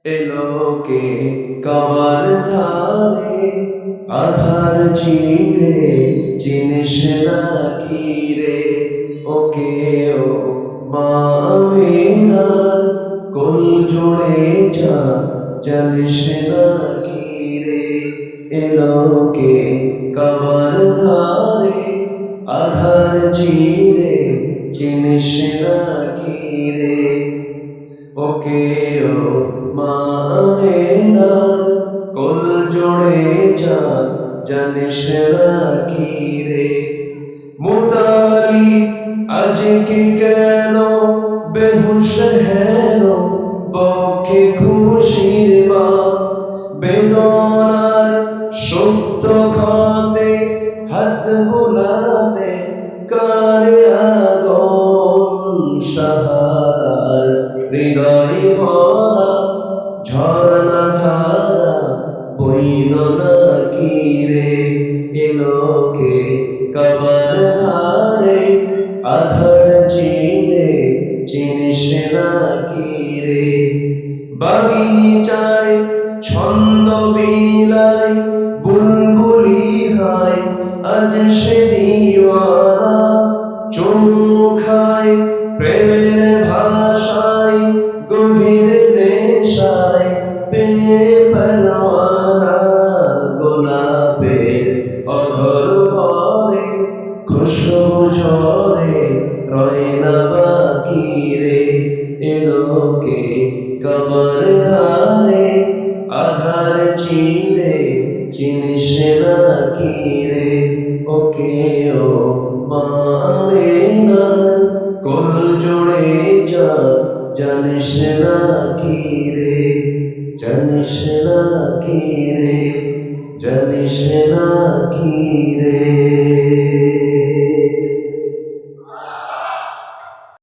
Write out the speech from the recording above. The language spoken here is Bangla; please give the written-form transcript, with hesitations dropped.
এলোকে কাবার ধারে আধার চিরে চিনিস না কি রে ওকে ও মা আমিনার কোল জোড়ে চাঁদ জানিস না কি রে এলোকে কাবার ধারে আধার চিরে চিনিস না কি রে ওকে ও মা আমিনার কোল জোড়ে চাঁদ জানিস না কি রে মুতালিব আজকে কেন বেহুশ হেন বক্ষে খুশির মা বেদনার সুপ্ত ক্ষতে হাত বুলাতে কারে আগুন সাহারার হৃদয় ভরা ঝরনা ধারা বইল না কি রে এলোকে কাবার ধারে আধার চিরে চিনিস না কি রে বাগিচায় ছন্দ বিলায় বুলবুলি হায় আজ সে দিওয়ানা চুমু খায় প্রেমের ভাষায় গভীর নেশায় পেয়ে পরওয়ানা গোলাপের অধর ভরে খুশবু ঝরে রয় না বাকি রে এলোকে কাবার ধারে আধার চিরে চিনিস না কি রে ওকে ও মা আমিনার কোল জোড়ে চাঁদ জানিস না কি রে জানিস না কি রে জানিস না কি রে